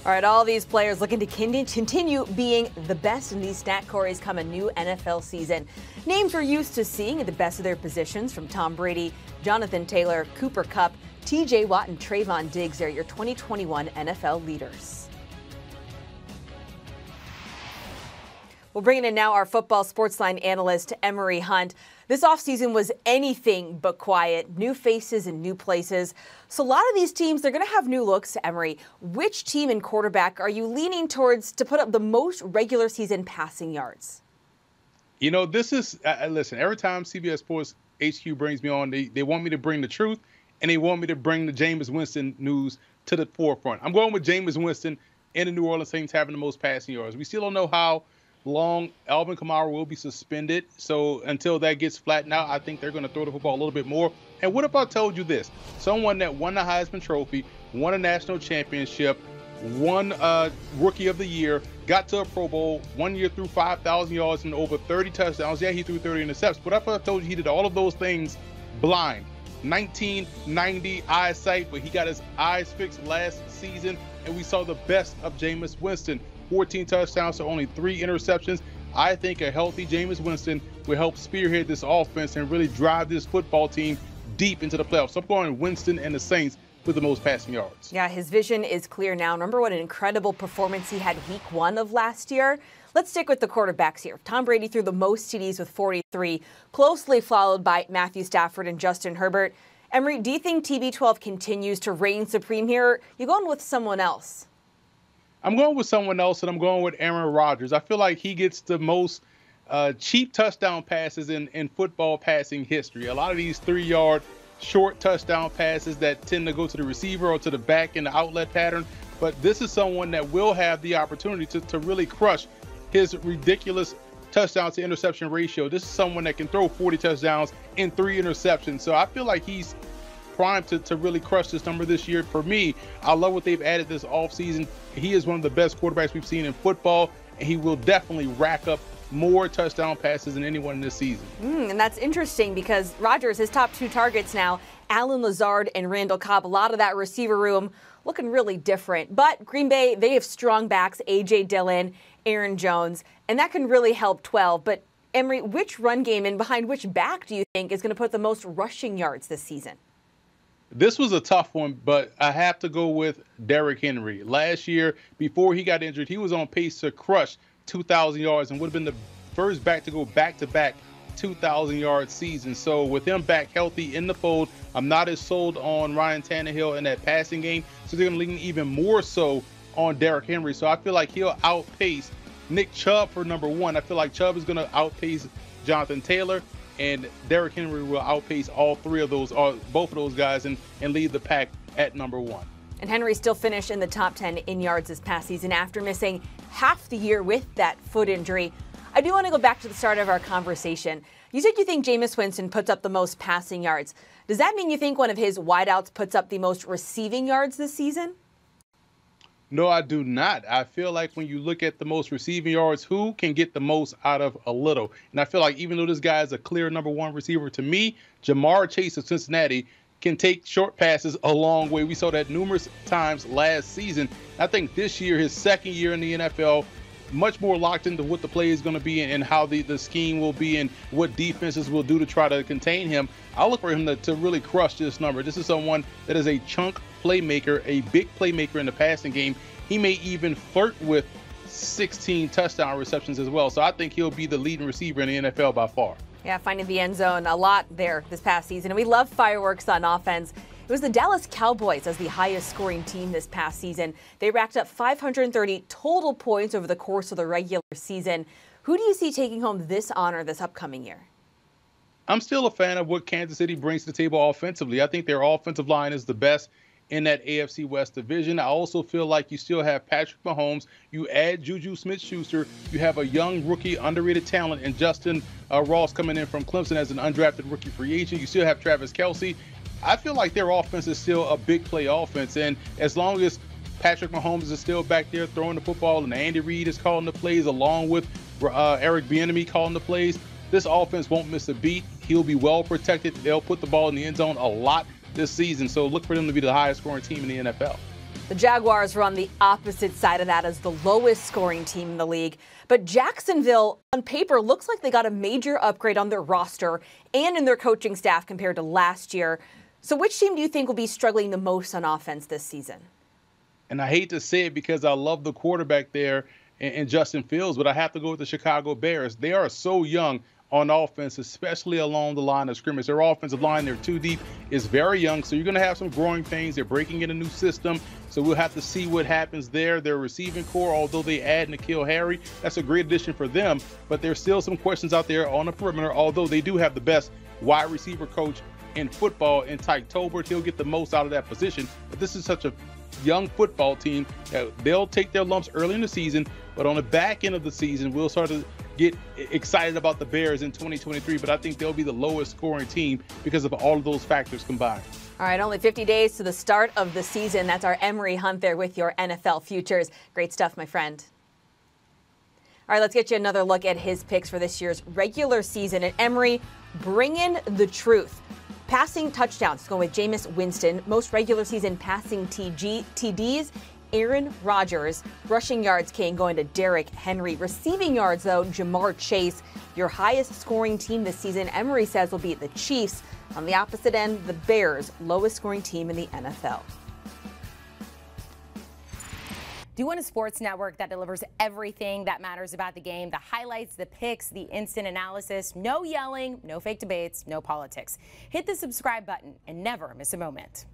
All right, all these players looking to continue being the best in these stat categories come a new NFL season. Names we're used to seeing at the best of their positions, from Tom Brady, Jonathan Taylor, Cooper Kupp, TJ Watt, and Trayvon Diggs are your 2021 NFL leaders. We'll bring in now our football sportsline analyst, Emory Hunt. This offseason was anything but quiet. New faces and new places. So a lot of these teams, they're going to have new looks, Emory. Which team and quarterback are you leaning towards to put up the most regular season passing yards? You know, this is, listen, every time CBS Sports HQ brings me on, they want me to bring the truth, and they want me to bring the Jameis Winston news to the forefront. I'm going with Jameis Winston and the New Orleans Saints having the most passing yards. We still don't know how long Alvin Kamara will be suspended. So until that gets flattened out, I think they're going to throw the football a little bit more. And what if I told you this? Someone that won the Heisman Trophy, won a national championship, won Rookie of the Year, got to a Pro Bowl, 1 year threw 5,000 yards and over 30 touchdowns. Yeah, he threw 30 intercepts. But if I told you he did all of those things blind, 1990 eyesight, but he got his eyes fixed last season, and we saw the best of Jameis Winston. 14 touchdowns to only 3 interceptions. I think a healthy Jameis Winston will help spearhead this offense and really drive this football team deep into the playoffs. So I'm going Winston and the Saints with the most passing yards. Yeah, his vision is clear now. Remember what an incredible performance he had week 1 of last year? Let's stick with the quarterbacks here. Tom Brady threw the most TDs with 43, closely followed by Matthew Stafford and Justin Herbert. Emory, do you think TB12 continues to reign supreme here? You're going with someone else. I'm going with someone else, and I'm going with Aaron Rodgers. I feel like he gets the most cheap touchdown passes in football passing history. A lot of these 3-yard short touchdown passes that tend to go to the receiver or to the back in the outlet pattern. But this is someone that will have the opportunity to really crush his ridiculous touchdown to interception ratio. This is someone that can throw 40 touchdowns and 3 interceptions. So I feel like he's primed to really crush this number this year. For me, I love what they've added this offseason. He is one of the best quarterbacks we've seen in football, and he will definitely rack up more touchdown passes than anyone in this season. And that's interesting because Rodgers, his top 2 targets now, Allen Lazard and Randall Cobb, a lot of that receiver room looking really different. But Green Bay, they have strong backs, A.J. Dillon, Aaron Jones, and that can really help 12. But Emory, which run game and behind which back do you think is going to put the most rushing yards this season? This was a tough one, but I have to go with Derrick Henry. Last year, before he got injured, he was on pace to crush 2,000 yards and would have been the first back to go back-to-back 2,000-yard season. So with him back healthy in the fold, I'm not as sold on Ryan Tannehill in that passing game. So they're going to lean even more so on Derrick Henry. So I feel like he'll outpace Nick Chubb for number 1. I feel like Chubb is going to outpace Jonathan Taylor, and Derrick Henry will outpace all 3 of those, or both of those guys, and lead the pack at number 1. And Henry still finished in the top 10 in yards this past season after missing half the year with that foot injury. I do want to go back to the start of our conversation. You said you think Jameis Winston puts up the most passing yards. Does that mean you think one of his wideouts puts up the most receiving yards this season? No, I do not. I feel like when you look at the most receiving yards, who can get the most out of a little? And I feel like even though this guy is a clear number 1 receiver, to me, Jamar Chase of Cincinnati can take short passes a long way. We saw that numerous times last season. I think this year, his second year in the NFL, much more locked into what the play is going to be and how the scheme will be and what defenses will do to try to contain him. I'll look for him to really crush this number. This is someone that is a chunk playmaker, a big playmaker in the passing game. He may even flirt with 16 touchdown receptions as well. So I think he'll be the leading receiver in the NFL by far. Yeah, finding the end zone a lot there this past season. And we love fireworks on offense. It was the Dallas Cowboys as the highest scoring team this past season. They racked up 530 total points over the course of the regular season. Who do you see taking home this honor this upcoming year? I'm still a fan of what Kansas City brings to the table offensively. I think their offensive line is the best in that AFC West division. I also feel like you still have Patrick Mahomes. You add Juju Smith-Schuster. You have a young rookie, underrated talent, and Justin Ross coming in from Clemson as an undrafted rookie free agent. You still have Travis Kelce. I feel like their offense is still a big play offense. And as long as Patrick Mahomes is still back there throwing the football and Andy Reid is calling the plays along with Eric Bieniemy calling the plays, this offense won't miss a beat. He'll be well protected. They'll put the ball in the end zone a lot this season. So look for them to be the highest scoring team in the NFL. The Jaguars were on the opposite side of that as the lowest scoring team in the league. But Jacksonville, on paper, looks like they got a major upgrade on their roster and in their coaching staff compared to last year. So which team do you think will be struggling the most on offense this season? And I hate to say it because I love the quarterback there in Justin Fields, but I have to go with the Chicago Bears. They are so young on offense, especially along the line of scrimmage. Their offensive line, they're too deep, is very young, so you're going to have some growing pains. They're breaking in a new system, so we'll have to see what happens there. Their receiving core, although they add N'Keal Harry, that's a great addition for them, but there's still some questions out there on the perimeter, although they do have the best wide receiver coach in football in Tyke Tolbert. He'll get the most out of that position, but this is such a young football team that they'll take their lumps early in the season, but on the back end of the season, we'll start to get excited about the Bears in 2023, but I think they'll be the lowest scoring team because of all of those factors combined. All right, only 50 days to the start of the season. That's our Emory Hunt there with your NFL futures. Great stuff, my friend. All right, let's get you another look at his picks for this year's regular season. And Emory, bring in the truth. Passing touchdowns, going with Jameis Winston. Most regular season passing TDs, Aaron Rodgers. Rushing yards, Kane, going to Derrick Henry. Receiving yards, though, Jamar Chase. Your highest scoring team this season, Emory says, will be the Chiefs. On the opposite end, the Bears, lowest scoring team in the NFL. Do you want a sports network that delivers everything that matters about the game? The highlights, the picks, the instant analysis, no yelling, no fake debates, no politics. Hit the subscribe button and never miss a moment.